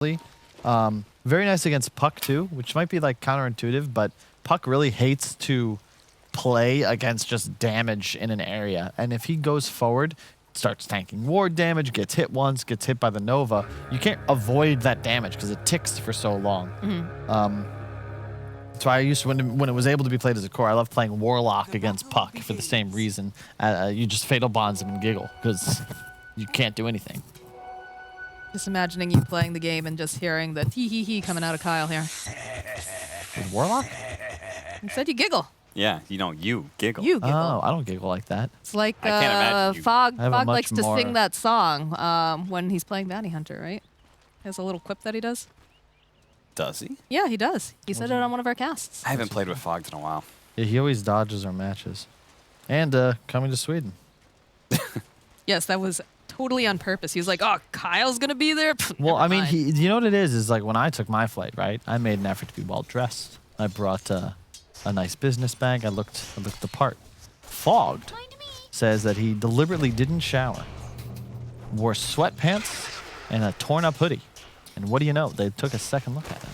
Very nice against Puck too, which might be like counterintuitive, but Puck really hates to play against just damage in an area. And if he goes forward, starts tanking ward damage, gets hit once, gets hit by the Nova, you can't avoid that damage because it ticks for so long. That's why I used to, when it was able to be played as a core, I love playing Warlock against Puck for the same reason. You just Fatal Bonds him and giggle because you can't do anything. Just imagining you playing the game and just hearing the tee-hee-hee coming out of Kyle here. With Warlock? You said you giggle. Yeah, you giggle. You giggle. Oh, I don't giggle like that. It's like I can't imagine you. Fog I have a much likes to more- sing that song when he's playing Bounty Hunter, right? He has a little quip that he does. Does he? Yeah, he does. He said it on one of our casts. I haven't played with Fogged in a while. Yeah, he always dodges our matches. And coming to Sweden. Yes, that was totally on purpose. He was like, "Oh, Kyle's gonna be there." Well, Never I mean, mind. you know what it is like when I took my flight, right? I made an effort to be well dressed. I brought a nice business bag. I looked the part. Fogged says that he deliberately didn't shower, wore sweatpants and a torn up hoodie. And what do you know? They took a second look at it.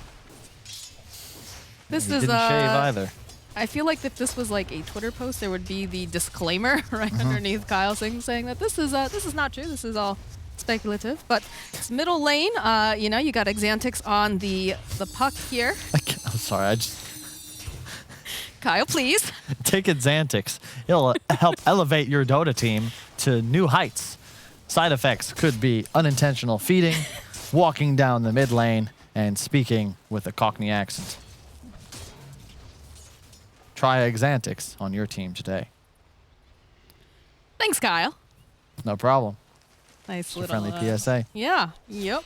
This He is didn't shave either. I feel like if this was like a Twitter post, there would be the disclaimer right underneath Kyle's thing saying that this is not true. This is all speculative. But it's middle lane. You know, you got Exantix on the Puck here. I'm sorry, I just Kyle, please. take it Xantix. It'll help elevate your Dota team to new heights. Side effects could be unintentional feeding, walking down the mid lane, and speaking with a Cockney accent. Try Exantix on your team today. Thanks, Kyle. No problem. Nice It's a little friendly PSA. Yeah. Yep.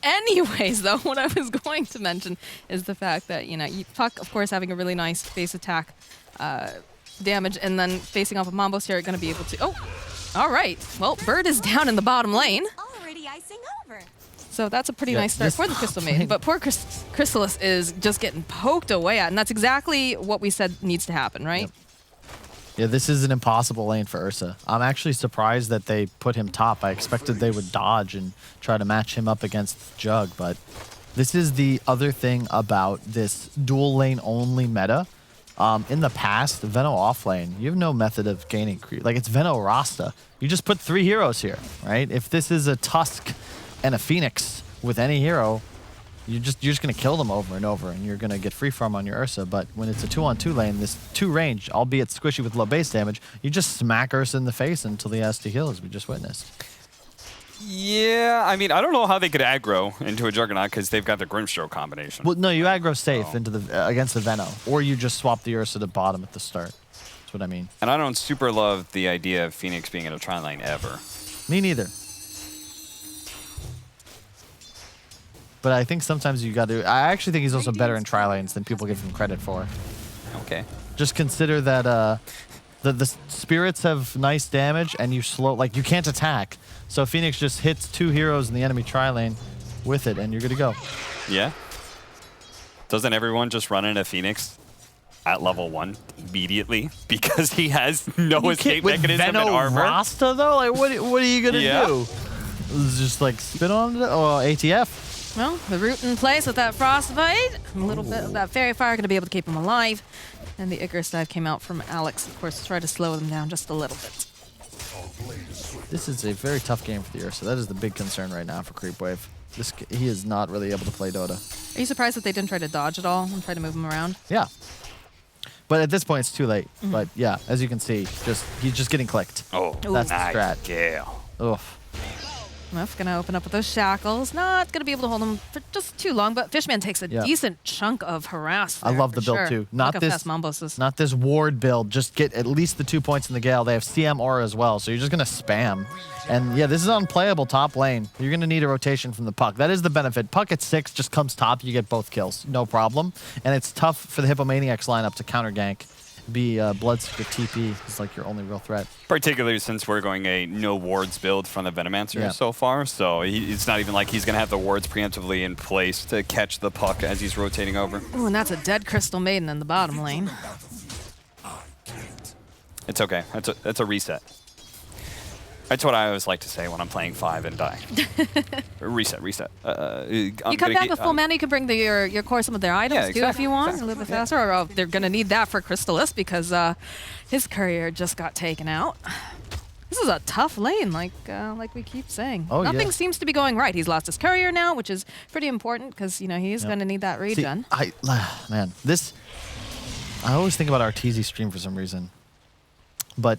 Anyways, though, what I was going to mention is the fact that, you know, Puck, of course, having a really nice base attack damage, and then facing off of Mambos here, are going to be able to... Oh, all right. Well, Bird is down in the bottom lane. Already icing over. So that's a pretty Yeah, nice start this- for the Crystal Maiden. But poor Chrysalis is just getting poked away at, and that's exactly what we said needs to happen, right? Yep. Yeah, this is an impossible lane for Ursa. I'm actually surprised that they put him top. I expected they would dodge and try to match him up against Jug, but this is the other thing about this dual lane only meta. In the past, Veno off lane, you have no method of gaining creep. Like, it's Veno Rasta. You just put 3 heroes here, right? If this is a Tusk and a Phoenix with any hero, you're just gonna kill them over and over, and you're gonna get free farm on your Ursa. But when it's a 2-on-2 lane, this 2 range, albeit squishy with low base damage, you just smack Ursa in the face until he has to heal, as we just witnessed. Yeah, I mean, I don't know how they could aggro into a Juggernaut because they've got the Grimstroke combination. Well, no, you aggro safe into the against the Veno, or you just swap the Ursa to bottom at the start. That's what I mean. And I don't super love the idea of Phoenix being in a tri lane ever. Me neither. But I think sometimes you got to. I actually think he's also better in tri lanes than people give him credit for. Okay. Just consider that the spirits have nice damage, and you you can't attack. So Phoenix just hits 2 heroes in the enemy tri lane with it, and you're good to go. Yeah. Doesn't everyone just run into Phoenix at level 1 immediately because he has no escape mechanism and armor? Rasta though, like what are you gonna Yeah. do? Just like spin on it? Oh, ATF. Well, the root in place with that Frostbite. A little bit of that Fairy Fire going to be able to keep him alive. And the Icarus dive came out from Alex, of course, to try to slow them down just a little bit. This is a very tough game for the Ursa. That is the big concern right now for Creepwave. He is not really able to play Dota. Are you surprised that they didn't try to dodge at all and try to move him around? Yeah. But at this point, it's too late. But yeah, as you can see, he's just getting clicked. Oh, That's the nice strat. Gale. Oof. Muff gonna open up with those shackles. Not gonna be able to hold him for just too long, but Fishman takes a decent chunk of harass I there, love for the build sure. too. Look how fast Mambos is. Not this ward build. Just get at least the 2 points in the Gale. They have CM aura as well, so you're just gonna spam. And yeah, this is unplayable top lane. You're gonna need a rotation from the Puck. That is the benefit. Puck at 6 just comes top. You get both kills, no problem. And it's tough for the Hippomaniacs lineup to counter gank. Be Bloodseeker TP is like your only real threat. Particularly since we're going a no wards build from the Venomancer so far, so it's not even like he's going to have the wards preemptively in place to catch the Puck as he's rotating over. Ooh, and that's a dead Crystal Maiden in the bottom lane. It's okay. That's a reset. That's what I always like to say when I'm playing 5 and die. Reset. You come back with full mana, you can bring your core some of their items too if you want, a little bit faster. Or they're going to need that for Crystallis because his courier just got taken out. This is a tough lane, like we keep saying. Oh, Nothing seems to be going right. He's lost his courier now, which is pretty important because he's going to need that regen. See, man, I always think about Arteezy stream for some reason. But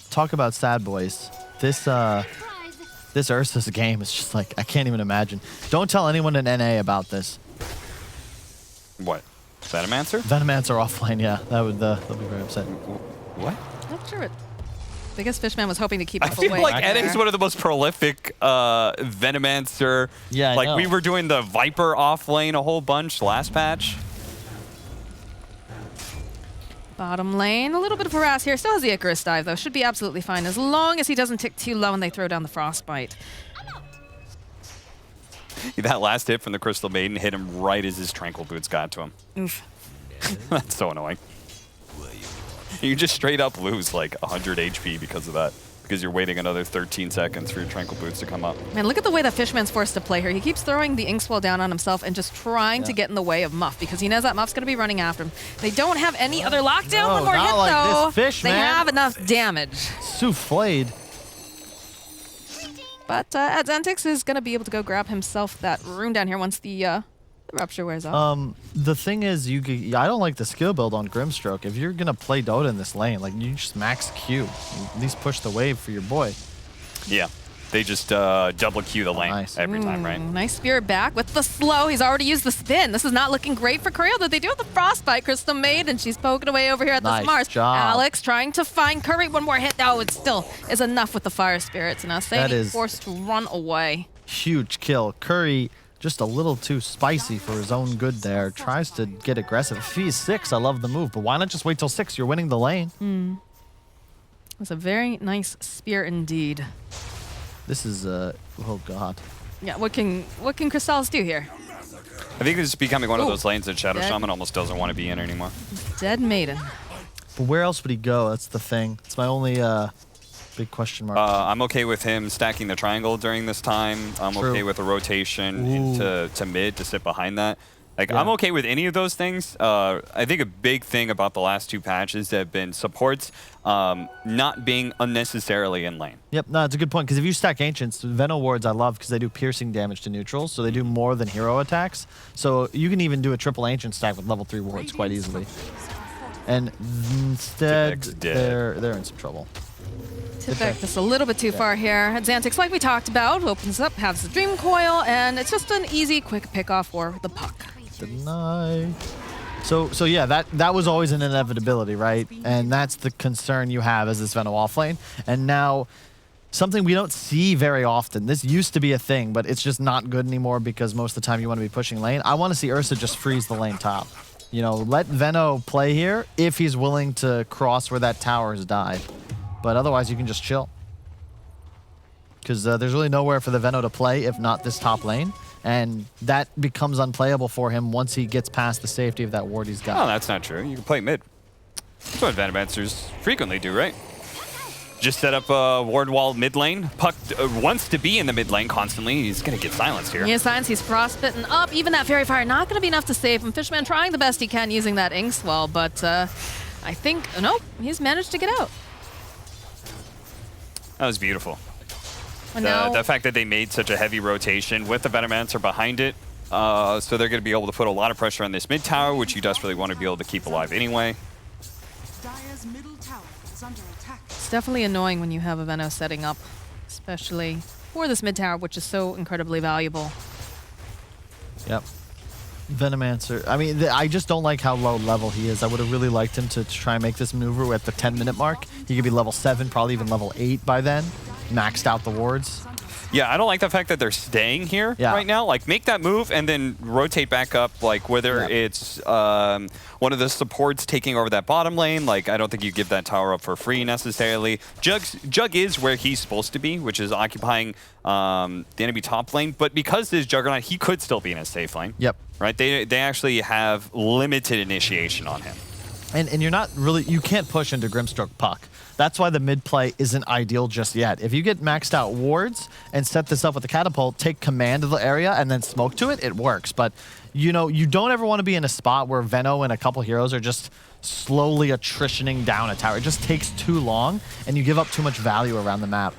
talk about sad boys. This Ursa's game is just like, I can't even imagine. Don't tell anyone in NA about this. What? Venomancer? Venomancer offline, yeah. They'll be very upset. What? Not sure. I guess Fishman was hoping to keep I up feel away. like NA is one of the most prolific Venomancer. Yeah, I know. we were doing the Viper off lane a whole bunch last patch. Bottom lane, a little bit of harass here. Still has the Icarus dive, though. Should be absolutely fine as long as he doesn't tick too low and they throw down the Frostbite. That last hit from the Crystal Maiden hit him right as his Tranquil Boots got to him. Oof. That's so annoying. You just straight up lose like 100 HP because of that. Because you're waiting another 13 seconds for your Tranquil Boots to come up. Man, look at the way that Fishman's forced to play here. He keeps throwing the Inkswell down on himself and just trying to get in the way of Muff because he knows that Muff's going to be running after him. They don't have any other lockdown. No, One more not hit, like though. this fish, they man. have enough damage. Souffled. But Azantix is going to be able to go grab himself that rune down here once the Rupture wears off. The thing is, I don't like the skill build on Grimstroke. If you're gonna play Dota in this lane, like you just max Q, at least push the wave for your boy. Yeah, they just double Q the lane every time, right? Nice Spirit back with the slow. He's already used the spin. This is not looking great for Creel, though they do have the Frostbite. Crystal Maiden, she's poking away over here at Nice this Mars. job. Alex trying to find Curry. One more hit. Oh, it still is enough with the Fire Spirits. And now Sadie forced to run away. Huge kill. Curry just a little too spicy for his own good there. Tries to get aggressive. If he's 6, I love the move, but why not just wait till 6? You're winning the lane. That's a very nice spear indeed. This is oh god. Yeah, what can Crystallis do here? I think this is becoming one of those lanes that Shadow Shaman almost doesn't want to be in anymore. Dead Maiden. But where else would he go? That's the thing. It's my only big question mark. I'm okay with him stacking the triangle during this time. I'm okay with a rotation into mid to sit behind that. Like, I'm okay with any of those things. I think a big thing about the last 2 patches have been supports not being unnecessarily in lane. Yep, no, it's a good point, because if you stack Ancients, Veno Wards I love because they do piercing damage to neutrals, so they do more than hero attacks. So you can even do a triple Ancient stack with level 3 wards quite easily. And instead, they're in some trouble. Tifek just a little bit too far here. Xantix, like we talked about, opens up, has the Dream Coil, and it's just an easy, quick pick-off for the puck. Deny. So yeah, that was always an inevitability, right? And that's the concern you have as this Veno offlane. And now, something we don't see very often. This used to be a thing, but it's just not good anymore because most of the time you want to be pushing lane. I want to see Ursa just freeze the lane top. You know, let Veno play here if he's willing to cross where that tower has died. But otherwise, you can just chill. Because there's really nowhere for the Veno to play if not this top lane. And that becomes unplayable for him once he gets past the safety of that ward he's got. Oh, that's not true. You can play mid. That's what Venomancers frequently do, right? Just set up a ward wall mid lane. Puck wants to be in the mid lane constantly. He's going to get silenced here. He is silenced. He's frostbitten up. Even that Fairy Fire not going to be enough to save him. Fishman trying the best he can using that Inkswell, but I think, nope, he's managed to get out. That was beautiful. The fact that they made such a heavy rotation with the Venomancer behind it, so they're going to be able to put a lot of pressure on this mid tower, which you desperately want to be able to keep alive anyway. It's definitely annoying when you have a Veno setting up, especially for this mid tower, which is so incredibly valuable. Yep. Venomancer. I mean, I just don't like how low level he is. I would have really liked him to try and make this maneuver at the 10-minute mark. He could be level 7, probably even level 8 by then. Maxed out the wards. Yeah, I don't like the fact that they're staying here right now. Like, make that move and then rotate back up, like, whether it's one of the supports taking over that bottom lane. Like, I don't think you give that tower up for free necessarily. Jug is where he's supposed to be, which is occupying the enemy top lane. But because there's Juggernaut, he could still be in a safe lane. Yep. Right? They actually have limited initiation on him. And you're not really, you can't push into Grimstroke puck. That's why the mid play isn't ideal just yet. If you get maxed out wards and set this up with the catapult, take command of the area and then smoke to it, it works. But you know, you don't ever want to be in a spot where Veno and a couple heroes are just slowly attritioning down a tower. It just takes too long and you give up too much value around the map.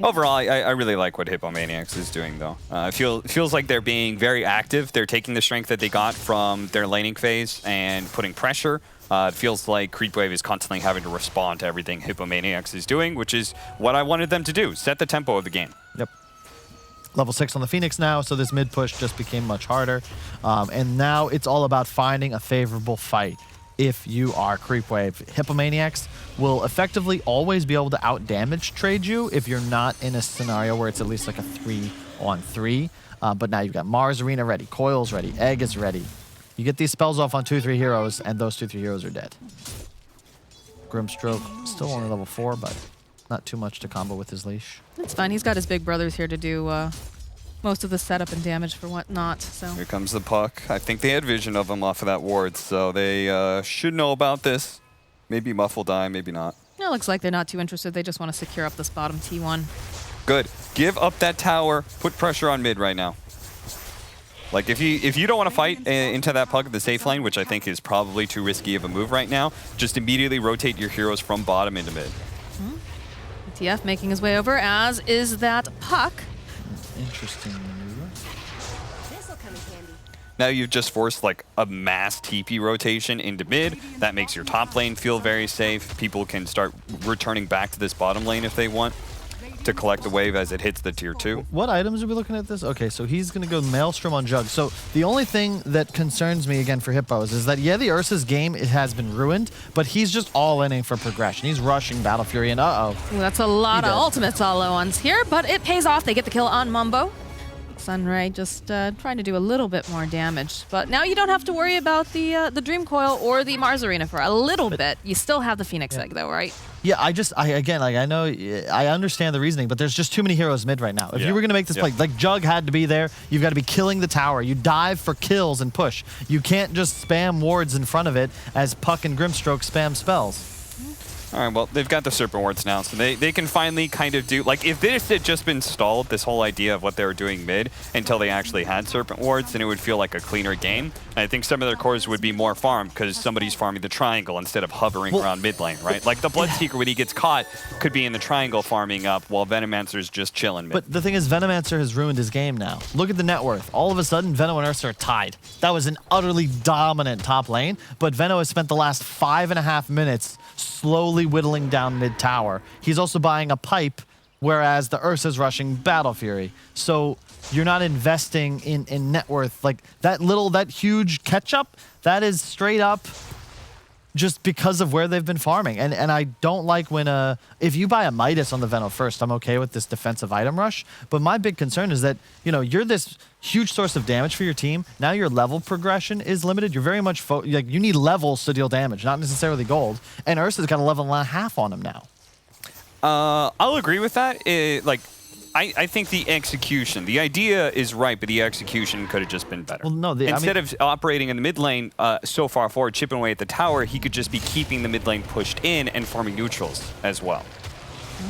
Overall, I really like what Hippomaniacs is doing, though. It feels like they're being very active. They're taking the strength that they got from their laning phase and putting pressure. It feels like Creepwave is constantly having to respond to everything Hippomaniacs is doing, which is what I wanted them to do, set the tempo of the game. Yep. Level 6 on the Phoenix now, so this mid push just became much harder. And now it's all about finding a favorable fight. If you are Creepwave, Hippomaniacs will effectively always be able to out-damage trade you if you're not in a scenario where it's at least like a 3-on-3. But now you've got Mars Arena ready, Coil's ready, Egg is ready. You get these spells off on 2-3 heroes, and those 2-3 heroes are dead. Grimstroke, still only level 4, but not too much to combo with his leash. That's fine. He's got his big brothers here to do most of the setup and damage for whatnot. So here comes the puck. I think they had vision of him off of that ward, so they should know about this. Maybe Muff will die, maybe not. it looks like they're not too interested. They just want to secure up this bottom T1. Good. Give up that tower. Put pressure on mid right now. Like, if you don't want to fight into that puck at the safe lane, which I think is probably too risky of a move right now, just immediately rotate your heroes from bottom into mid. TF making his way over, as is that puck. Interesting maneuver. Now you've just forced like a mass TP rotation into mid. That makes your top lane feel very safe. People can start returning back to this bottom lane if they want to collect the wave as it hits the tier 2. What items are we looking at this? Okay, so he's going to go Maelstrom on Jug. So the only thing that concerns me again for Hippos is that, yeah, the Ursa's game it has been ruined, but he's just all inning for progression. He's rushing Battle Fury, and uh-oh. Ooh, that's a lot of ultimates all low ones here, but it pays off. They get the kill on Mumbo. Sunray just trying to do a little bit more damage. But now you don't have to worry about the Dream Coil or the Mars Arena for a little bit. You still have the Phoenix Egg, though, right? Yeah, I know, I understand the reasoning, but there's just too many heroes mid right now. If you were going to make this play, like Jug had to be there, you've got to be killing the tower. You dive for kills and push. You can't just spam wards in front of it as Puck and Grimstroke spam spells. All right, well, they've got the Serpent Wards now, so they can finally kind of do... Like, if this had just been stalled, this whole idea of what they were doing mid, until they actually had Serpent Wards, then it would feel like a cleaner game. And I think some of their cores would be more farmed, because somebody's farming the triangle instead of hovering around mid lane, right? Like, the Bloodseeker, when he gets caught, could be in the triangle farming up, while Venomancer's just chilling mid. But the thing is, Venomancer has ruined his game now. Look at the net worth. All of a sudden, Veno and Ursa are tied. That was an utterly dominant top lane, but Veno has spent the last 5.5 minutes slowly whittling down mid tower. He's also buying a pipe, whereas the Ursa's rushing Battle Fury. So you're not investing in net worth. Like that huge catch-up, that is straight up just because of where they've been farming. And I don't like when if you buy a Midas on the Veno first, I'm okay with this defensive item rush. But my big concern is that, you know, you're this huge source of damage for your team. Now your level progression is limited. You're very much like you need levels to deal damage, not necessarily gold. And Ursa's got a level and a half on him now. I'll agree with that. I think the execution, the idea is right, but the execution could have just been better. Well, no, instead of operating in the mid lane so far forward, chipping away at the tower, he could just be keeping the mid lane pushed in and farming neutrals as well.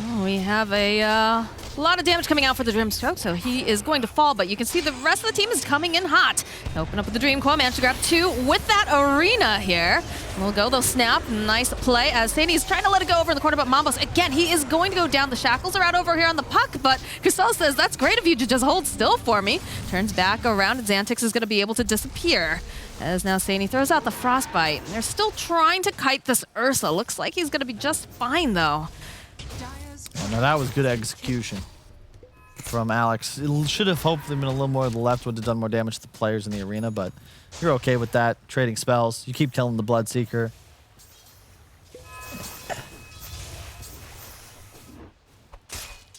Oh, we have a lot of damage coming out for the Grimstroke, so he is going to fall, but you can see the rest of the team is coming in hot. Open up with the Dream Coil, managed to grab 2 with that Arena here. We'll go, they'll snap. Nice play as Sandy's trying to let it go over in the corner, but Mambos, again, he is going to go down. The shackles are out over here on the puck, but Cristal says, that's great of you to just hold still for me. Turns back around, and Xantix is going to be able to disappear. As now Sandy throws out the Frostbite. They're still trying to kite this Ursa. Looks like he's going to be just fine, though. Oh, now that was good execution from Alex. It should have hopefully been a little more to the left, would have done more damage to the players in the arena, but you're okay with that. Trading spells. You keep killing the Bloodseeker.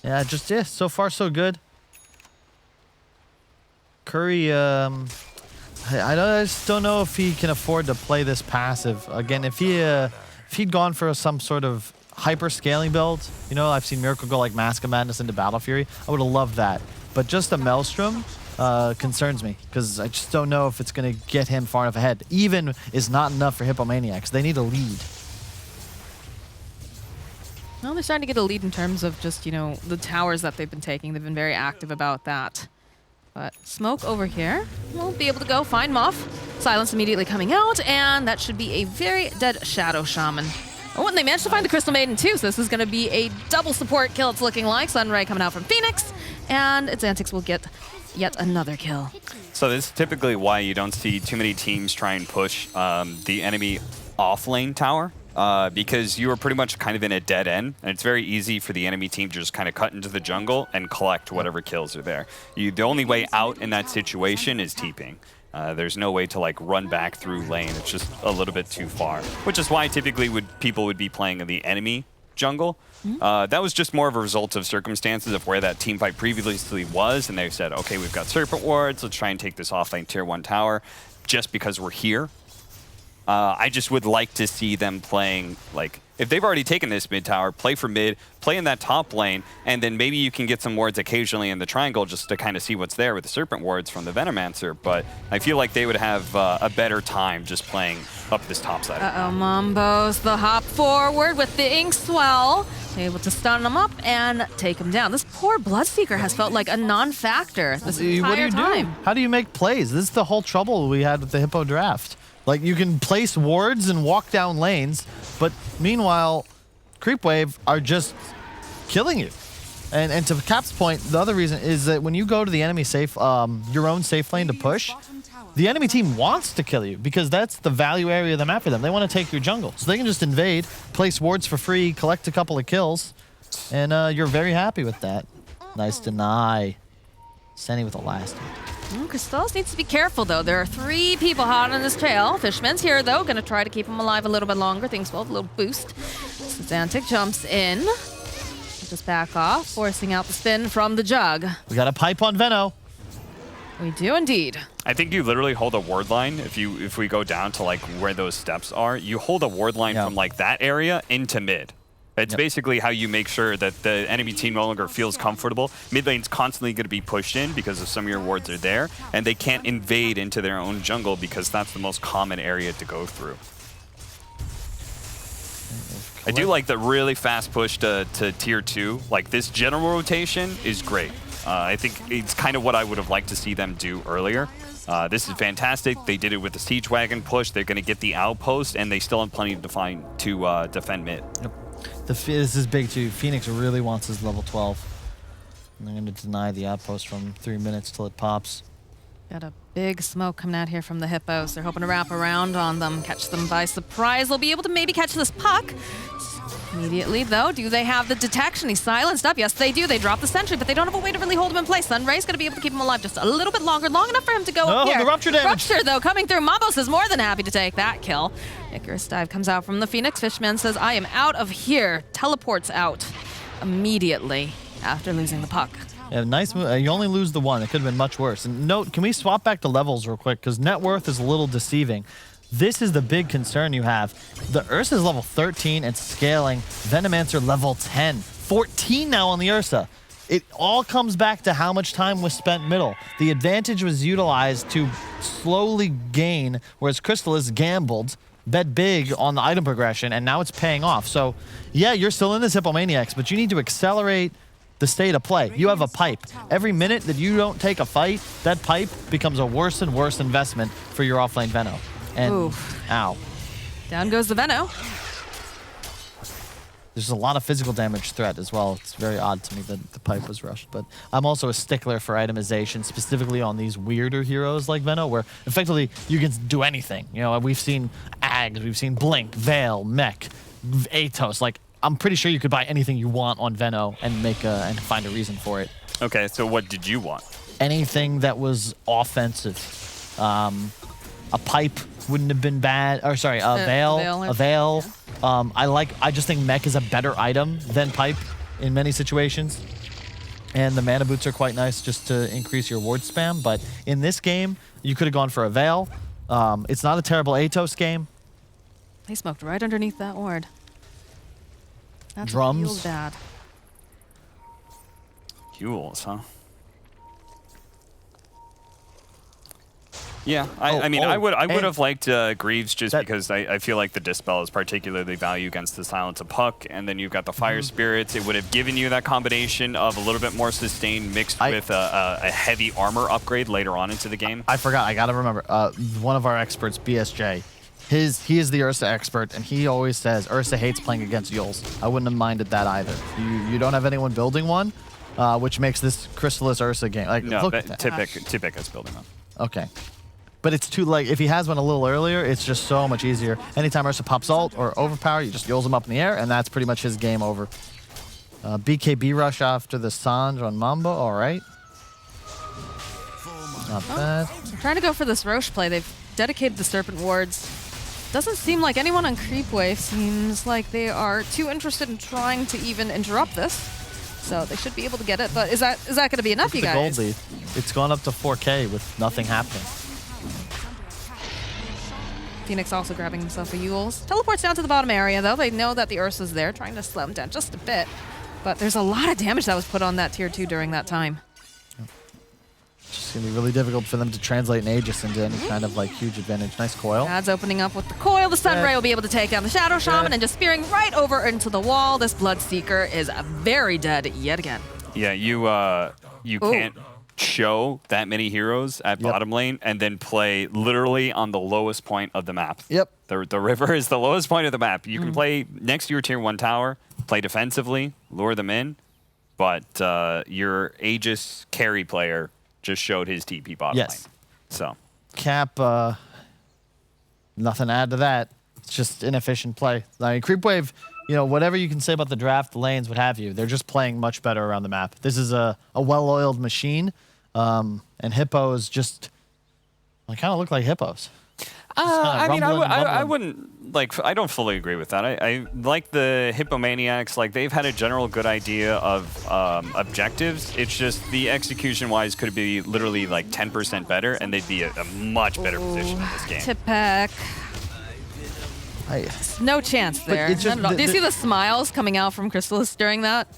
Yeah, so far so good. Curry, I just don't know if he can afford to play this passive. Again, if he'd gone for some sort of hyper scaling build, you know, I've seen Miracle go like Mask of Madness into Battle Fury. I would have loved that. But just a Maelstrom concerns me, because I just don't know if it's going to get him far enough ahead. Even is not enough for Hippomaniacs. They need a lead. Well, they're starting to get a lead in terms of just, you know, the towers that they've been taking. They've been very active about that. But Smoke over here will be able to go find Muff. Silence immediately coming out, and that should be a very dead Shadow Shaman. Oh, and they managed to find the Crystal Maiden too, so this is going to be a double support kill, it's looking like. Sunray coming out from Phoenix, and its Antics will get yet another kill. So this is typically why you don't see too many teams try and push the enemy off lane tower. Because you are pretty much kind of in a dead end, and it's very easy for the enemy team to just kind of cut into the jungle and collect whatever kills are there. The only way out in that situation is TPing. There's no way to like run back through lane. It's just a little bit too far, which is why typically people would be playing in the enemy jungle. That was just more of a result of circumstances of where that team fight previously was, and they said, okay, we've got Serpent Wards, let's try and take this offlane tier 1 tower just because we're here. I just would like to see them playing, like, if they've already taken this mid tower, play for mid, play in that top lane, and then maybe you can get some wards occasionally in the triangle just to kind of see what's there with the Serpent Wards from the Venomancer. But I feel like they would have a better time just playing up this top side. Uh-oh, Mambo's the hop forward with the Ink Swell. Able to stun him up and take him down. This poor Bloodseeker has felt like a non-factor this entire time. How do you make plays? This is the whole trouble we had with the Hippo draft. Like, you can place wards and walk down lanes, but meanwhile, Creepwave are just killing you. And to Cap's point, the other reason is that when you go to the enemy safe, your own safe lane to push, the enemy team wants to kill you because that's the value area of the map for them. They want to take your jungle. So they can just invade, place wards for free, collect a couple of kills, and you're very happy with that. Nice deny. Senny with the last one. Crystals needs to be careful, though. There are 3 people hot on his trail. Fishman's here, though. Going to try to keep him alive a little bit longer. Things will have a little boost. Zantic jumps in. Just back off, forcing out the spin from the Jug. We got a pipe on Veno. We do indeed. I think you literally hold a ward line. If we go down to like where those steps are, you hold a ward line from like that area into mid. It's basically how you make sure that the enemy team no longer feels comfortable. Mid lane's constantly going to be pushed in because of some of your wards are there, and they can't invade into their own jungle because that's the most common area to go through. I do like the really fast push to tier 2. Like, this general rotation is great. I think it's kind of what I would have liked to see them do earlier. This is fantastic. They did it with the Siege Wagon push. They're going to get the outpost, and they still have plenty to defend mid. Yep. This is big too. Phoenix really wants his level 12. And they're going to deny the outpost from 3 minutes till it pops. Got a big smoke coming out here from the Hippos. They're hoping to wrap around on them, catch them by surprise. They'll be able to maybe catch this puck. Immediately, though, do they have the detection? He's silenced up. Yes, they do. They drop the sentry, but they don't have a way to really hold him in place. Sunray's going to be able to keep him alive just a little bit longer, long enough for him to go up here. The rupture damage. Rupture, though, coming through. Mambos is more than happy to take that kill. Icarus dive comes out from the Phoenix. Fishman says, I am out of here. Teleports out immediately after losing the puck. Yeah, nice move. You only lose the one. It could have been much worse. And note, can we swap back to levels real quick? Because net worth is a little deceiving. This is the big concern you have. The Ursa is level 13 and scaling. Venomancer level 10. 14 now on the Ursa. It all comes back to how much time was spent middle. The advantage was utilized to slowly gain, whereas Crystallis gambled, bet big on the item progression, and now it's paying off. So, yeah, you're still in this Hippomaniacs, but you need to accelerate the state of play. You have a pipe. Every minute that you don't take a fight, that pipe becomes a worse and worse investment for your offlane Veno. And, ow. Down goes the Veno. There's a lot of physical damage threat as well. It's very odd to me that the pipe was rushed. But I'm also a stickler for itemization, specifically on these weirder heroes like Veno, where effectively you can do anything. You know, we've seen Ags, we've seen Blink, Veil, Mech, Atos. Like, I'm pretty sure you could buy anything you want on Veno and and find a reason for it. Okay, so what did you want? Anything that was offensive. A pipe wouldn't have been bad. Or sorry, a Veil. I just think Mech is a better item than pipe in many situations. And the mana boots are quite nice just to increase your ward spam. But in this game, you could have gone for a Veil. It's not a terrible Atos game. They smoked right underneath that ward. That's Drums. bad. Fuels, huh? Yeah, I mean, I would have liked Greaves just because I feel like the Dispel is particularly valuable against the Silence of Puck, and then you've got the Fire Spirits. It would have given you that combination of a little bit more sustain mixed with a heavy armor upgrade later on into the game. I forgot. I gotta remember. One of our experts, BSJ, he is the Ursa expert, and he always says Ursa hates playing against Yules. I wouldn't have minded that either. You don't have anyone building one, which makes this Chrysalis Ursa game like no. Look, Tipic is building one. Okay. But it's too, like, if he has one a little earlier, it's just so much easier. Anytime Ursa pops ult or overpower, you just Yules him up in the air, and that's pretty much his game over. BKB rush after the Sange on Mambo, all right. Not bad. I'm trying to go for this Roche play. They've dedicated the Serpent Wards. Doesn't seem like anyone on Creepwave seems like they are too interested in trying to even interrupt this. So they should be able to get it, but is that going to be enough, you guys? The gold lead. It's gone up to 4K with nothing happening. Phoenix also grabbing himself a Yules. Teleports down to the bottom area, though. They know that the Ursa's there, trying to slow him down just a bit. But there's a lot of damage that was put on that tier 2 during that time. It's just going to be really difficult for them to translate an Aegis into any kind of, like, huge advantage. Nice coil. Dad's opening up with the coil. The Sunray will be able to take down the Shadow Shaman and just spearing right over into the wall. This Bloodseeker is very dead yet again. Yeah, you can't show that many heroes at bottom lane and then play literally on the lowest point of the map. Yep. The river is the lowest point of the map. You can play next to your tier 1 tower, play defensively, lure them in, but your Aegis carry player just showed his TP bottom lane. So Cap, nothing to add to that. It's just inefficient play. I mean, Creepwave, you know, whatever you can say about the draft, the lanes, what have you, they're just playing much better around the map. This is a well-oiled machine, and Hippos just, they kind of look like hippos. I mean, I wouldn't, like, I don't fully agree with that. I like the Hippomaniacs, like, they've had a general good idea of objectives. It's just the execution-wise could be literally, like, 10% better, and they'd be a much better position in this game. Tipac. No chance there. Just, do you see the smiles coming out from Chrysalis during that?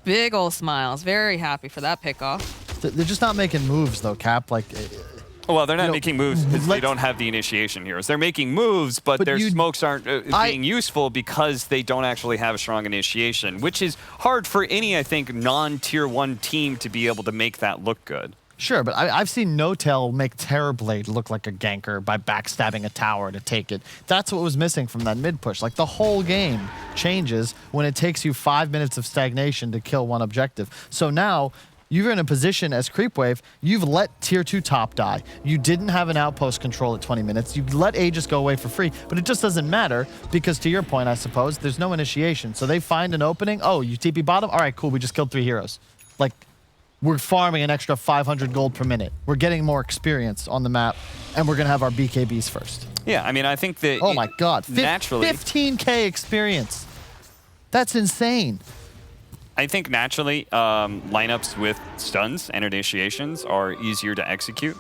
Big old smiles. Very happy for that pickoff. They're just not making moves, though, Cap. Like, well, they're not making moves because they don't have the initiation heroes. They're making moves, but their smokes aren't being useful because they don't actually have a strong initiation, which is hard for any, I think, non-tier 1 team to be able to make that look good. Sure, but I've seen No-Tail make Terrorblade look like a ganker by backstabbing a tower to take it. That's what was missing from that mid-push. Like, the whole game changes when it takes you 5 minutes of stagnation to kill one objective. So now, you're in a position as Creepwave, you've let tier 2 top die. You didn't have an outpost control at 20 minutes. You let Aegis go away for free, but it just doesn't matter because, to your point, I suppose, there's no initiation. So they find an opening. Oh, you TP bottom? All right, cool, we just killed 3 heroes. Like, we're farming an extra 500 gold per minute. We're getting more experience on the map, and we're going to have our BKBs first. Yeah, I mean, I think that... Oh, my God. Naturally... 15K experience. That's insane. I think naturally, lineups with stuns and initiations are easier to execute,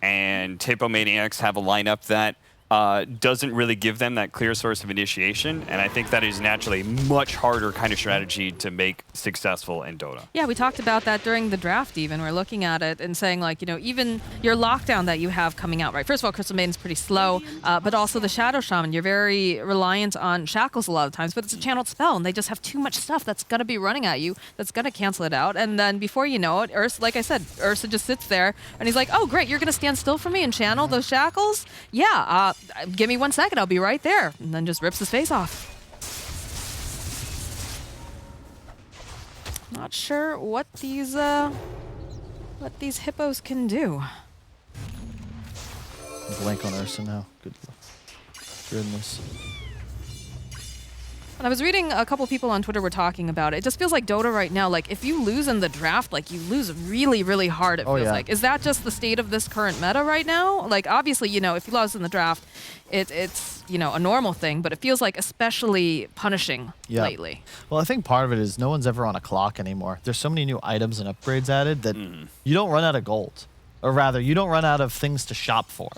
and Hippomaniacs have a lineup that doesn't really give them that clear source of initiation, and I think that is naturally a much harder kind of strategy to make successful in Dota. Yeah, we talked about that during the draft even. We're looking at it and saying, like, you know, even your lockdown that you have coming out, right? First of all, Crystal Maiden's pretty slow, but also the Shadow Shaman, you're very reliant on Shackles a lot of times, but it's a channeled spell, and they just have too much stuff that's going to be running at you that's going to cancel it out, and then before you know it, Ursa, like I said, Ursa just sits there, and he's like, oh, great, you're going to stand still for me and channel those Shackles? Yeah, give me 1 second, I'll be right there. And then just rips his face off. Not sure what these hippos can do. Blank on Ursa now. Goodness. And I was reading a couple people on Twitter were talking about it. It just feels like Dota right now, like if you lose in the draft, like you lose really, really hard, it feels like. Is that just the state of this current meta right now? Like obviously, you know, if you lose in the draft, it's, you know, a normal thing, but it feels like especially punishing lately. Well, I think part of it is no one's ever on a clock anymore. There's so many new items and upgrades added that you don't run out of gold. Or rather, you don't run out of things to shop for.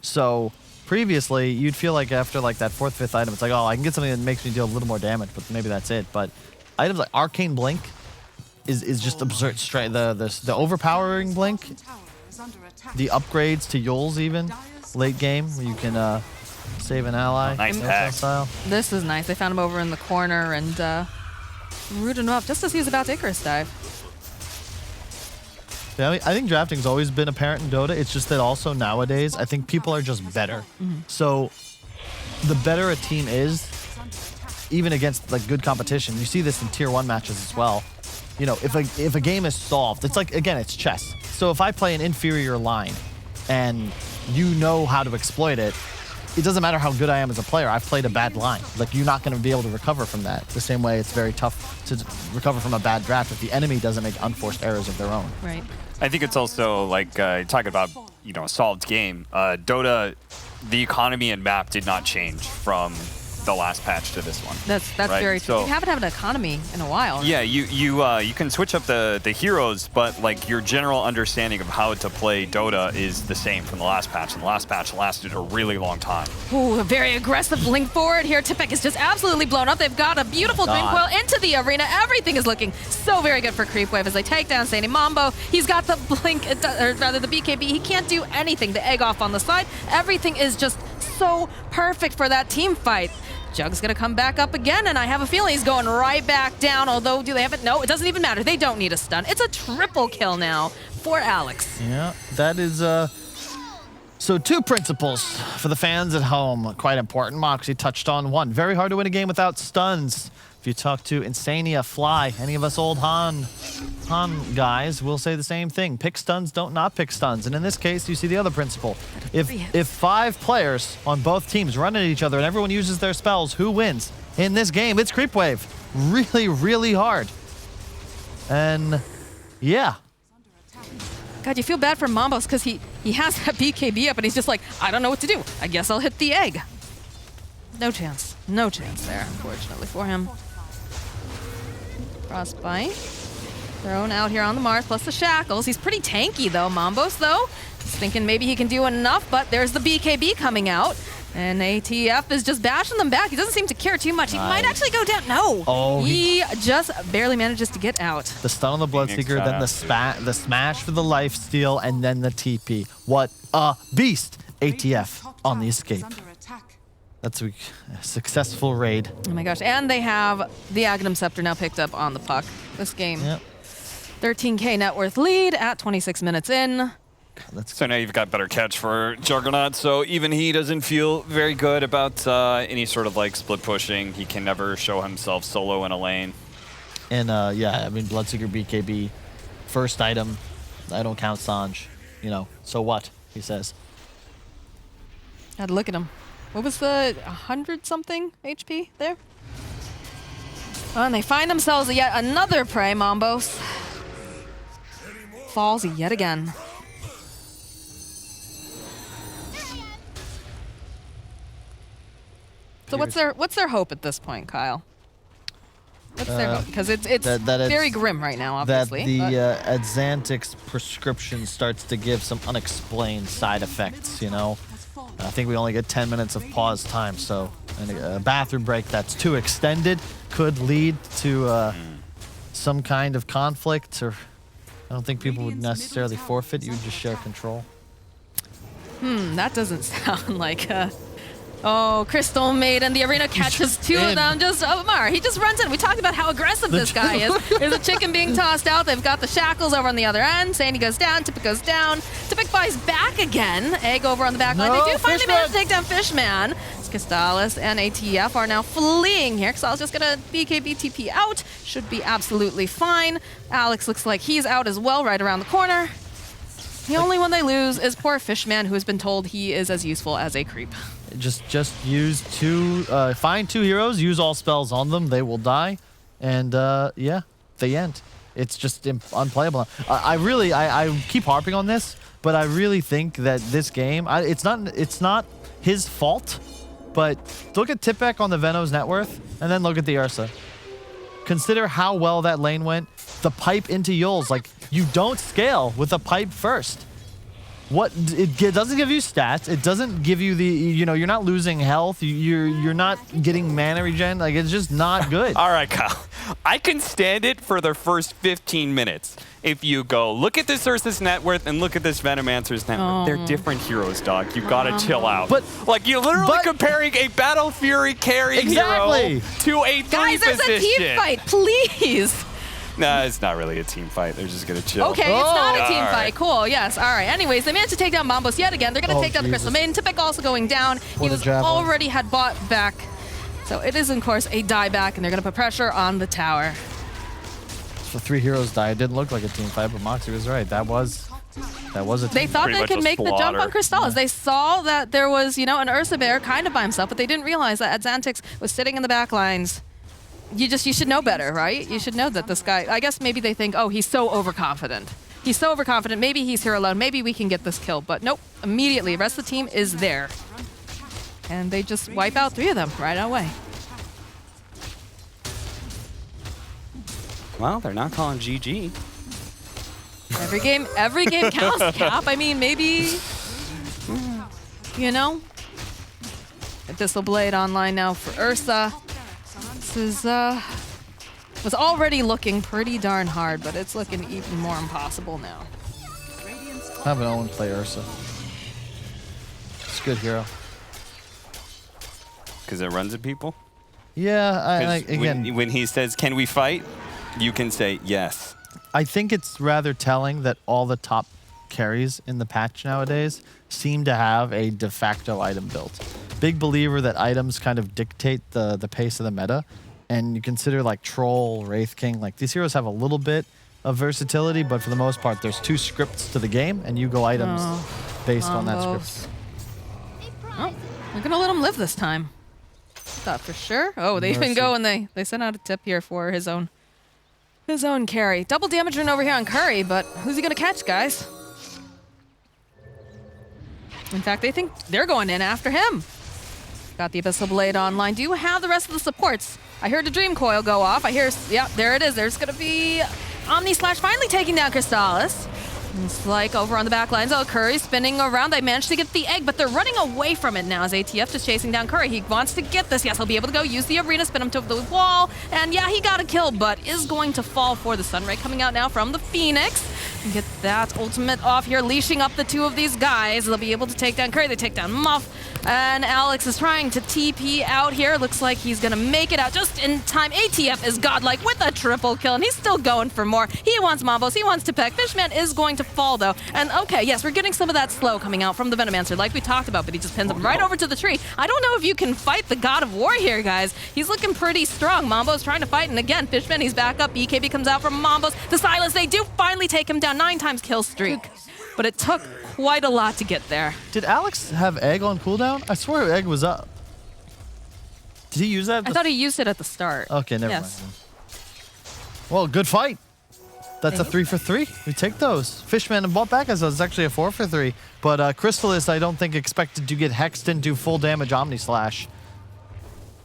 So previously, you'd feel like after like that 4th, 5th item, it's like, oh, I can get something that makes me deal a little more damage, but maybe that's it. But items like Arcane Blink is just absurd. The overpowering Blink the upgrades to Yules even late game where you can save an ally. Nice pack. Style. This is nice. They found him over in the corner and rooted him up just as he was about to Icarus dive. Yeah, I think drafting's always been apparent in Dota. It's just that also nowadays, I think people are just better. So the better a team is, even against like good competition, you see this in tier 1 matches as well. You know, if a game is solved, it's like, again, it's chess. So if I play an inferior line and you know how to exploit it, it doesn't matter how good I am as a player. I've played a bad line. Like, you're not going to be able to recover from that. The same way it's very tough to recover from a bad draft if the enemy doesn't make unforced errors of their own. Right. I think it's also like talking about, you know, a solved game. Dota, the economy and map did not change from the last patch to this one. That's right? very true. So, You haven't had an economy in a while. yeah, you can switch up the heroes, but like your general understanding of how to play Dota is the same from the last patch. And the last patch lasted a really long time. Ooh, a very aggressive blink forward here. Tipek is just absolutely blown up. They've got a beautiful blink coil into the arena. Everything is looking so very good for Creepwave as they take down Sandy Mambo. He's got the blink, or rather the BKB. He can't do anything. The egg off on the side. Everything is just so perfect for that team fight. Jug's gonna come back up again, and I have a feeling he's going right back down, although do they have it? No, it doesn't even matter. They don't need a stun. It's a triple kill now for Alex. Yeah, that is, so 2 principles for the fans at home, quite important. Moxie touched on one. Very hard to win a game without stuns. If you talk to Insania, Fly, any of us old Han guys will say the same thing. Pick stuns, don't not pick stuns. And in this case, you see the other principle. If 5 players on both teams run at each other and everyone uses their spells, who wins? In this game, it's Creepwave. Really, really hard. And yeah. God, you feel bad for Mambos because he has that BKB up and he's just like, I don't know what to do. I guess I'll hit the egg. No chance. No chance there, unfortunately, for him. Frostbite. Thrown out here on the Mars, plus the shackles. He's pretty tanky, though. Mambos, though, he's thinking maybe he can do enough, but there's the BKB coming out. And ATF is just bashing them back. He doesn't seem to care too much. He might actually go down. No. Oh, he just barely manages to get out. The stun on the Bloodseeker, then the smash for the lifesteal, and then the TP. What a beast! ATF on the escape. That's a successful raid. Oh my gosh, and they have the Aghanim Scepter now picked up on the puck. This game, 13K net worth lead at 26 minutes in. So now you've got better catch for Juggernaut, so even he doesn't feel very good about any sort of like split pushing. He can never show himself solo in a lane. And yeah, I mean, Bloodseeker BKB, first item, I don't count Sanj. You know, so what, he says. God, look at him. What was the 100-something HP there? Oh, and they find themselves yet another prey, Mambos. Falls yet again. So what's their hope at this point, Kyle? What's their hope? Because it's very grim right now, obviously. That the Adzantix prescription starts to give some unexplained side effects, you know? I think we only get 10 minutes of pause time, so a bathroom break that's too extended could lead to some kind of conflict, or I don't think people would necessarily forfeit. You would just share control. That doesn't sound like oh, Crystal Maiden, the arena catches 2 of them. Just Omar, he just runs in. We talked about how aggressive this guy is. There's a chicken being tossed out. They've got the shackles over on the other end. Sandy goes down. Tipik goes down. Tipik buys back again. Egg over on the back line. They do finally manage to take down Fishman. Castalis and ATF are now fleeing here. Castalis just gonna BKB TP out. Should be absolutely fine. Alex looks like he's out as well, right around the corner. The only one they lose is poor Fishman, who has been told he is as useful as a creep. Just use 2, find 2 heroes, use all spells on them, they will die, and yeah, they end. It's just unplayable. I keep harping on this, but I really think that this game, it's not his fault, but look at Tipek on the Venom's net worth, and then look at the Ursa. Consider how well that lane went. The pipe into Yules, like, you don't scale with a pipe first. It doesn't give you stats. It doesn't give you the, you know, you're not losing health. You're not getting mana regen. Like, it's just not good. All right, Kyle. I can stand it for the first 15 minutes. If you go, look at this Ursa's net worth and look at this Venomancer's net worth. They're different heroes, dog. You gotta chill out. But like, you're literally comparing a Battle Fury carry hero to a 3 Guys, there's position. a team fight, please. Nah, it's not really a team fight. They're just gonna chill. Okay, it's not a team fight. Cool, yes. All right. Anyways, they managed to take down Mambos yet again. They're going to take down the Crystal Maiden. Typic also going down. He was already had bought back. So it is, of course, a dieback, and they're going to put pressure on the tower. So 3 heroes die. It didn't look like a team fight, but Moxie was right. That was a team They thought Pretty they much could a make the jump on slaughter. Crystallis. They saw that there was, you know, an Ursa Bear kind of by himself, but they didn't realize that Xantix was sitting in the back lines. You should know better, right? You should know that this guy, I guess maybe they think, oh, he's so overconfident. He's so overconfident, maybe he's here alone, maybe we can get this kill. But nope, immediately, the rest of the team is there. And they just wipe out 3 of them right away. Well, they're not calling GG. Every game counts, Cap. I mean, maybe, you know. Abyssal Blade online now for Ursa. This is, was already looking pretty darn hard, but it's looking even more impossible now. Have an Owen play Ursa. It's a good hero. Because it runs at people? Yeah, again, when he says, can we fight? You can say yes. I think it's rather telling that all the top carries in the patch nowadays seem to have a de facto item built. Big believer that items kind of dictate the pace of the meta. And you consider like Troll, Wraith King, like these heroes have a little bit of versatility, but for the most part, there's 2 scripts to the game, and you go items based on that script. Oh, we're gonna let him live this time. Thought for sure. Oh, they even go and they sent out a tip here for his own carry. Double damage rune over here on Curry, but who's he gonna catch, guys? In fact, they think they're going in after him. Got the Abyssal Blade online. Do you have the rest of the supports? I heard the Dream Coil go off. I hear, yeah, there it is. There's going to be Omni Slash finally taking down Crystallis. It's like over on the back lines. Oh, Curry spinning around. They managed to get the egg, but they're running away from it now as ATF just chasing down Curry. He wants to get this. Yes, he'll be able to go use the arena, spin him to the wall. And yeah, he got a kill, but is going to fall for the Sunray coming out now from the Phoenix. And get that ultimate off here, leashing up the 2 of these guys. They'll be able to take down Curry. They take down Muff. And Alex is trying to TP out here. Looks like he's going to make it out just in time. ATF is godlike with a triple kill, and he's still going for more. He wants Mambos. He wants to peck. Fishman is going to fall, though. And okay, yes, we're getting some of that slow coming out from the Venomancer, like we talked about, but he just pins him right over to the tree. I don't know if you can fight the God of War here, guys. He's looking pretty strong. Mambo's trying to fight, and again, Fishman, he's back up. BKB comes out from Mambos. The silence, they do finally take him down. 9 times kill streak. But it took quite a lot to get there. Did Alex have egg on cooldown? I swear egg was up. Did he use that? I thought he used it at the start. Okay, never mind. Well, good fight. That's a 3 for 3. We take those. Fishman and bought back as it's actually a 4 for 3. But Crystallis, I don't think expected to get hexed into full damage Omni Slash.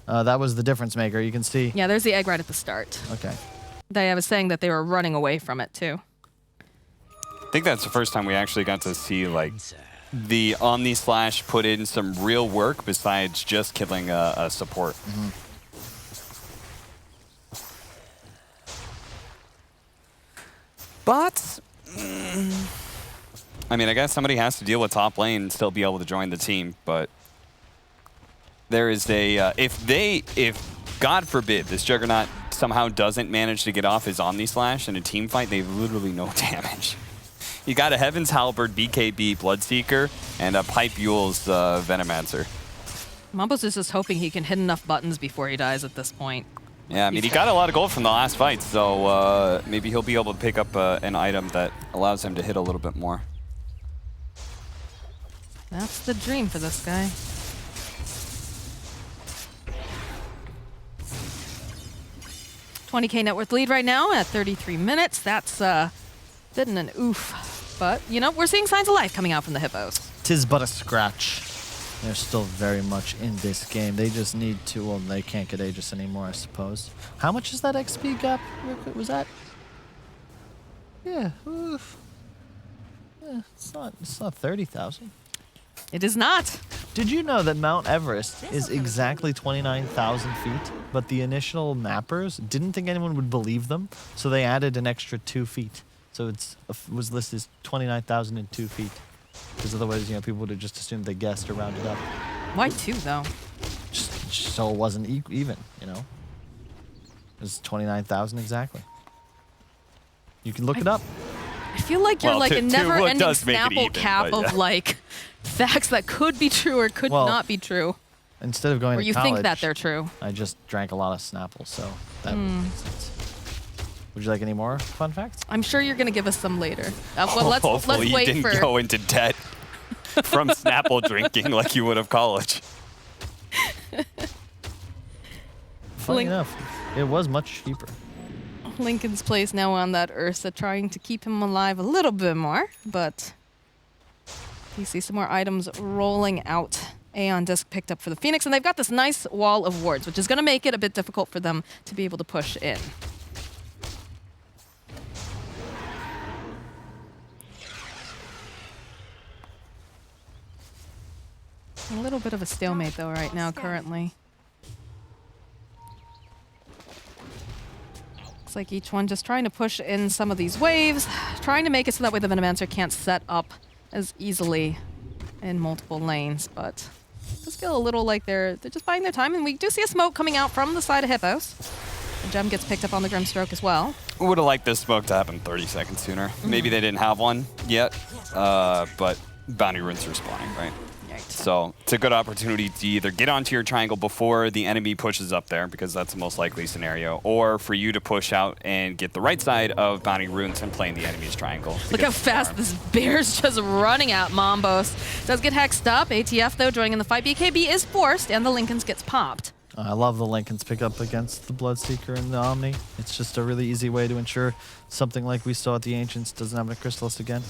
That was the difference maker. You can see. Yeah, there's the egg right at the start. Okay. I was saying that they were running away from it too. I think that's the first time we actually got to see like the Omni Slash put in some real work besides just killing a support. But I mean, I guess somebody has to deal with top lane and still be able to join the team. But there is a if God forbid this Juggernaut somehow doesn't manage to get off his Omni Slash in a team fight, they have literally no damage. You got a Heaven's Halberd, BKB, Bloodseeker, and a Pipe Yule's Venomancer. Mambos is just hoping he can hit enough buttons before he dies at this point. Yeah, I mean, he got a lot of gold from the last fight, so maybe he'll be able to pick up an item that allows him to hit a little bit more. That's the dream for this guy. $20K net worth lead right now at 33 minutes. That's didn't an oof. But, you know, we're seeing signs of life coming out from the Hippos. 'Tis but a scratch. They're still very much in this game. They just need to, well, they can't get Aegis anymore, I suppose. How much is that XP gap? Was that? Yeah, oof. Yeah, it's not 30,000. It is not. Did you know that Mount Everest is exactly 29,000 feet, but the initial mappers didn't think anyone would believe them, so they added an extra 2 feet. So it was listed as 29,002 feet. Because otherwise, you know, people would have just assumed they guessed or rounded up. Why 2 though? Just so it wasn't even, you know? It was 29,000 exactly. You can look it up. I feel like you're like a never-ending does make it Snapple even, cap but yeah. of like facts that could be true or could Well, not be true. Instead of going Or to you college, think that they're true. I just drank a lot of Snapple, so that would make sense. Would you like any more fun facts? I'm sure you're gonna give us some later. Well, let's Hopefully you wait didn't for. go into debt from Snapple drinking like you would have college. Funny enough, it was much cheaper. Lincoln's Place now on that Ursa, trying to keep him alive a little bit more, but you see some more items rolling out. Aeon Disc picked up for the Phoenix, and they've got this nice wall of wards, which is going to make it a bit difficult for them to be able to push in. A little bit of a stalemate, though, right now, currently. Looks like each one just trying to push in some of these waves, trying to make it so that way the Venomancer can't set up as easily in multiple lanes, but it does feel a little like they're just biding their time, and we do see a smoke coming out from the side of Hippos. The gem gets picked up on the Grimstroke as well. Would have liked this smoke to happen 30 seconds sooner. Maybe they didn't have one yet, but bounty runes are spawning, right? So it's a good opportunity to either get onto your triangle before the enemy pushes up there, because that's the most likely scenario, or for you to push out and get the right side of bounty runes and play in the enemy's triangle. Look how fast this bear's just running at Mombos. Does get hexed up. ATF, though, joining in the fight. BKB is forced, and the Lincolns gets popped. I love the Lincoln's pick up against the Bloodseeker and the Omni. It's just a really easy way to ensure something like we saw at the Ancients doesn't happen to Crystalist again.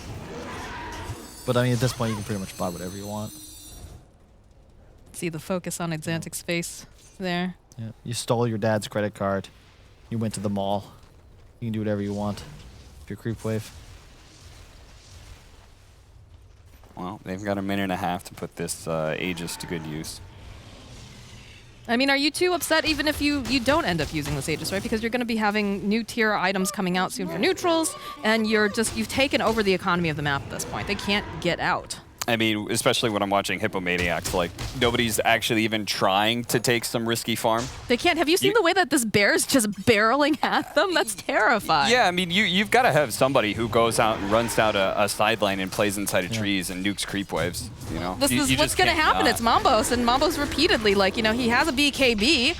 But I mean, at this point, you can pretty much buy whatever you want. See the focus on Exantic's face there. Yeah. You stole your dad's credit card. You went to the mall. You can do whatever you want if you're Creepwave. Well, they've got a minute and a half to put this Aegis to good use. I mean, are you too upset even if you don't end up using this Aegis, right? Because you're going to be having new tier items coming out soon for neutrals, and you've taken over the economy of the map at this point. They can't get out. I mean, especially when I'm watching Hippomaniacs, like, nobody's actually even trying to take some risky farm. They can't. Have you seen the way that this bear's just barreling at them? That's terrifying. Yeah, I mean, you've got to have somebody who goes out and runs down a sideline and plays inside of trees and nukes creep waves, you know? This is what's going to happen. It's Mombos, and Mombos repeatedly, like, you know, he has a BKB.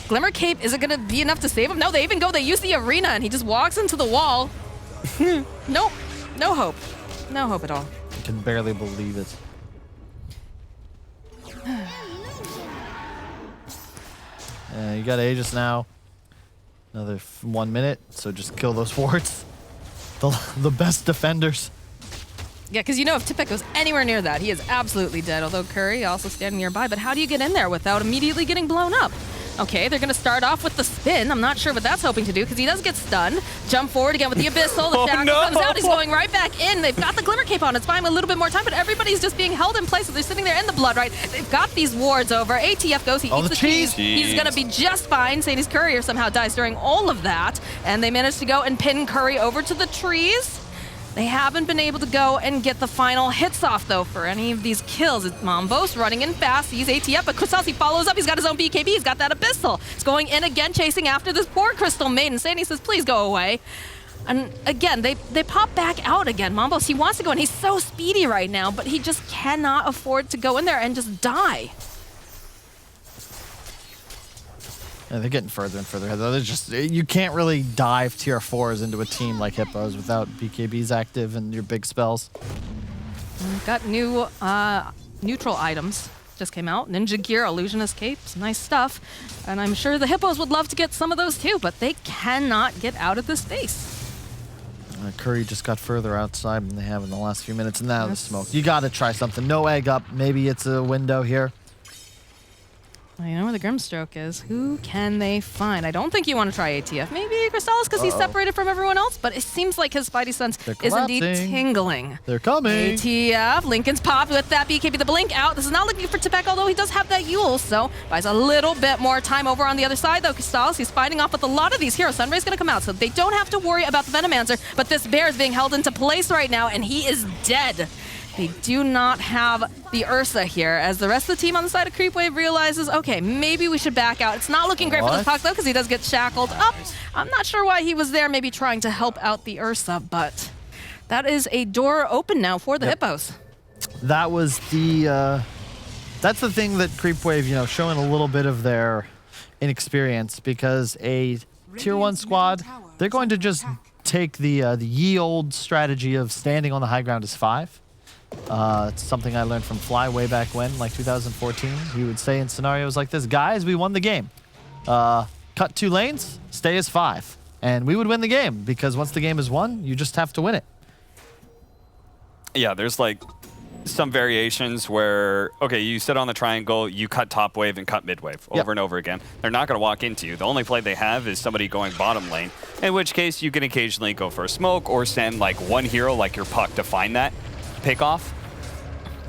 Glimmer Cape, is it going to be enough to save him? No, they use the arena, and he just walks into the wall. Nope. No hope. No hope at all. I can barely believe it. You got Aegis now. Another 1 minute, so just kill those wards. The best defenders. Yeah, because you know if Tipek goes anywhere near that, he is absolutely dead, although Curry also standing nearby. But how do you get in there without immediately getting blown up? Okay, they're going to start off with the spin. I'm not sure what that's hoping to do, because he does get stunned. Jump forward again with the Abyssal. The shackle comes out. He's going right back in. They've got the Glimmer Cape on. It's buying him a little bit more time, but everybody's just being held in place. So they're sitting there in the blood, right? They've got these wards over. ATF goes. He eats the cheese. He's going to be just fine. Sadie's Courier somehow dies during all of that. And they manage to go and pin Curry over to the trees. They haven't been able to go and get the final hits off, though, for any of these kills. It's Mombos running in fast. He's ATF, but Crystalsi follows up. He's got his own BKB. He's got that Abyssal. He's going in again, chasing after this poor Crystal Maiden. Sadie says, please go away. And again, they pop back out again. Mombos, he wants to go in. He's so speedy right now, but he just cannot afford to go in there and just die. Yeah, they're getting further and further ahead. They're just, you can't really dive tier 4s into a team like Hippos without BKBs active and your big spells. We've got new neutral items. Just came out. Ninja Gear, Illusionist Cape, some nice stuff. And I'm sure the Hippos would love to get some of those too, but they cannot get out of this space. Curry just got further outside than they have in the last few minutes, and now the smoke. You got to try something. No egg up. Maybe it's a window here. You know where the Grimstroke is. Who can they find? I don't think you want to try ATF. Maybe Crystallis because he's separated from everyone else, but it seems like his Spidey sense is indeed tingling. They're coming. ATF. Lincoln's popped with that BKB. The blink out. This is not looking for Tepek, although he does have that Yule, so buys a little bit more time over on the other side, though. Crystallis, he's fighting off with a lot of these heroes. Sunray's going to come out, so they don't have to worry about the Venomancer, but this bear is being held into place right now, and he is dead. They do not have the Ursa here, as the rest of the team on the side of Creepwave realizes, okay, maybe we should back out. It's not looking great for this Puck, though, because he does get shackled up. I'm not sure why he was there, maybe trying to help out the Ursa, but that is a door open now for the Hippos. That was the, that's the thing that Creepwave, you know, showing a little bit of their inexperience, because a tier 1 squad, they're going to just take the ye old strategy of standing on the high ground as 5. It's something I learned from Fly way back when, like 2014. He would say in scenarios like this, guys, we won the game. Cut 2 lanes, stay as 5. And we would win the game, because once the game is won, you just have to win it. Yeah, there's like some variations where, okay, you sit on the triangle, you cut top wave and cut mid wave over and over again. They're not going to walk into you. The only play they have is somebody going bottom lane, in which case you can occasionally go for a smoke or send like one hero like your Puck to find that pick off.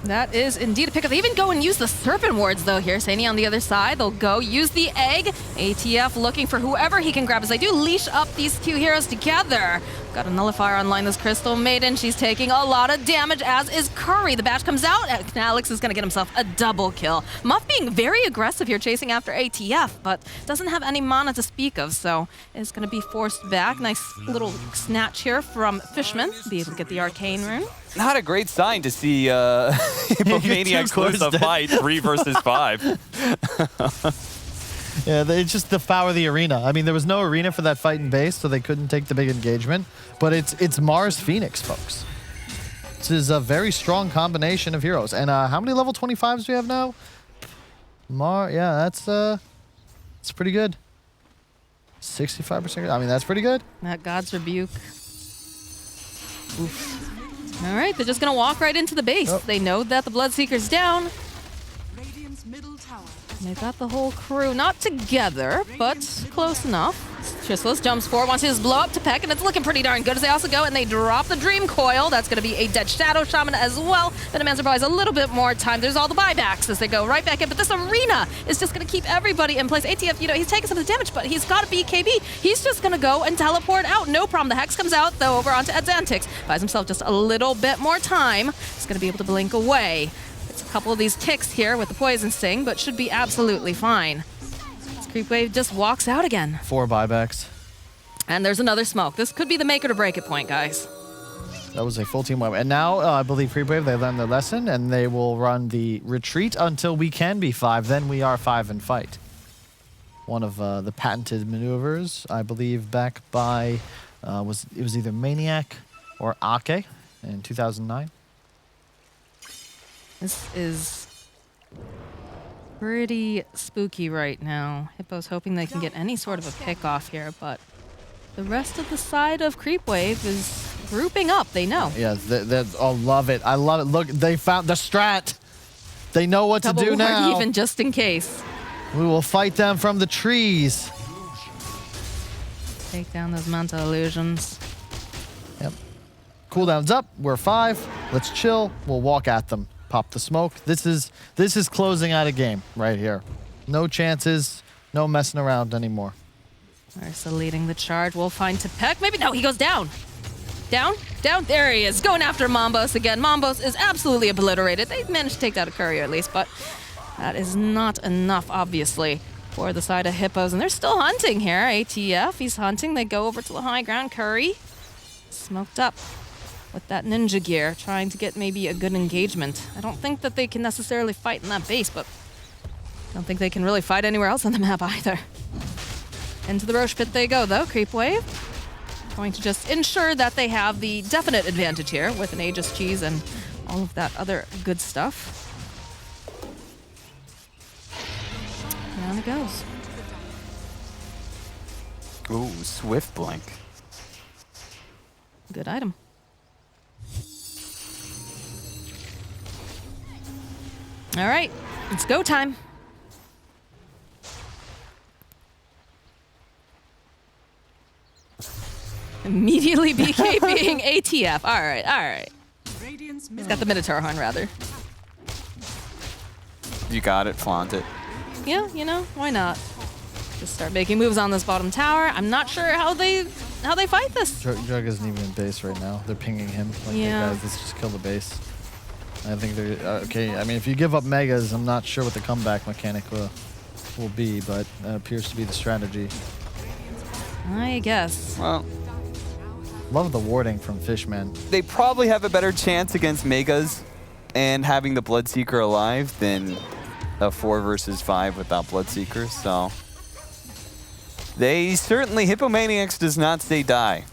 That is indeed a pickup. They even go and use the Serpent Wards, though, here. Saini on the other side. They'll go use the egg. ATF looking for whoever he can grab as they do leash up these 2 heroes together. Got a Nullifier online, this Crystal Maiden. She's taking a lot of damage, as is Curry. The batch comes out, and Alex is going to get himself a double kill. Muff being very aggressive here, chasing after ATF, but doesn't have any mana to speak of, so is going to be forced back. Nice little snatch here from Fishman. Be able to get the Arcane Rune. Not a great sign to see Hippomaniacs lose a fight 3 versus 5. Yeah, they just devour the arena. I mean, there was no arena for that fight in base, so they couldn't take the big engagement. But it's Mars Phoenix, folks. This is a very strong combination of heroes. And how many level 25s do we have now? Yeah, it's pretty good. 65%. I mean, that's pretty good. That God's Rebuke. Oof. All right, they're just going to walk right into the base. Oh. They know that the Bloodseeker's down. They've got the whole crew, not together, but close enough. Tristles jumps forward, wants to just blow up to Peck, and it's looking pretty darn good as they also go and they drop the Dream Coil. That's going to be a dead Shadow Shaman as well. Venomancer buys a little bit more time. There's all the buybacks as they go right back in, but this arena is just going to keep everybody in place. ATF, you know, he's taking some of the damage, but he's got a BKB. He's just going to go and teleport out. No problem. The Hex comes out, though, over onto Edzantix. Buys himself just a little bit more time. He's going to be able to blink away. It's a couple of these ticks here with the Poison Sting, but should be absolutely fine. This Creepwave just walks out again. 4 buybacks. And there's another smoke. This could be the make it or break it point, guys. That was a full team wipe. And now, I believe Creepwave, they learned their lesson, and they will run the retreat until we can be 5. Then we are 5 and fight. One of the patented maneuvers, I believe, back by, it was either Maniac or Ake in 2009. This is pretty spooky right now. Hippo's hoping they can get any sort of a pick off here, but the rest of the side of Creepwave is grouping up. They know. Yeah, I love it. I love it. Look, they found the strat. They know what to do now. Even just in case. We will fight them from the trees. Take down those mental illusions. Yep. Cooldown's up. We're 5. Let's chill. We'll walk at them. Pop the smoke. This is closing out a game right here. No chances. No messing around anymore. Ursa leading the charge. We'll find Tepek. Maybe no. He goes down. Down. Down. There he is. Going after Mombos again. Mombos is absolutely obliterated. They managed to take down a courier at least, but that is not enough, obviously, for the side of Hippos. And they're still hunting here. ATF, he's hunting. They go over to the high ground. Curry smoked up with that ninja gear, trying to get maybe a good engagement. I don't think that they can necessarily fight in that base, but I don't think they can really fight anywhere else on the map either. Into the Roche pit they go, though. Creepwave going to just ensure that they have the definite advantage here with an Aegis cheese and all of that other good stuff. Down it goes. Ooh, Swift Blink. Good item. All right, it's go time. Immediately BK being ATF. All right. He's got the Minotaur horn, rather. You got it, flaunt it. Yeah, you know, why not? Just start making moves on this bottom tower. I'm not sure how they fight this. Jug isn't even in base right now. They're pinging him. Like, Yeah. hey guys, let's just kill the base. I think they're okay. I mean, if you give up megas, I'm not sure what the comeback mechanic will be, but that appears to be the strategy. I guess. Well, love the warding from Fishman. they probably have a better chance against Megas and having the Bloodseeker alive than a 4 versus 5 without Bloodseeker, so they certainly, Hippomaniacs does not say die.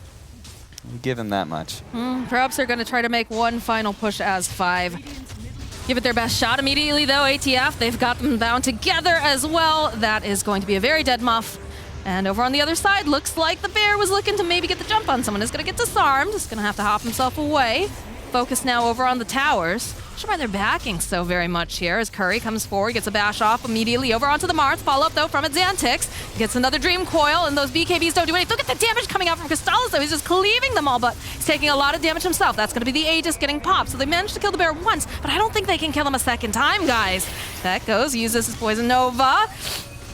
Give him that much. Perhaps they're going to try to make one final push as 5. Give it their best shot immediately, though. ATF, they've got them bound together as well. That is going to be a very dead muff. And over on the other side, looks like the bear was looking to maybe get the jump on someone. Is going to get disarmed. Is going to have to hop himself away. Focus now over on the towers. Not sure why they're backing so very much here as Curry comes forward, gets a bash off immediately over onto the Marth. Follow up, though, from Xantix. Gets another Dream Coil, and those BKBs don't do anything. Look at the damage coming out from Crystallis, though. He's just cleaving them all, but he's taking a lot of damage himself. That's going to be the Aegis getting popped. So they managed to kill the bear once, but I don't think they can kill him a second time, guys. That goes, uses his Poison Nova.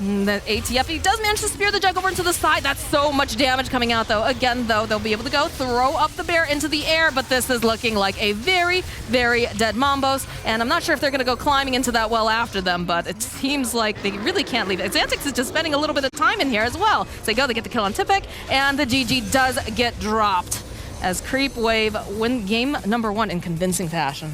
The ATF, he does manage to spear the Jug over into the side. That's so much damage coming out, though. Again, though, they'll be able to go throw up the bear into the air, but this is looking like a very, very dead Mambos, and I'm not sure if they're going to go climbing into that well after them, but it seems like they really can't leave it. Xantix is just spending a little bit of time in here as well. So they go, they get the kill on Tipic, and the GG does get dropped as Creepwave win game number 1 in convincing fashion.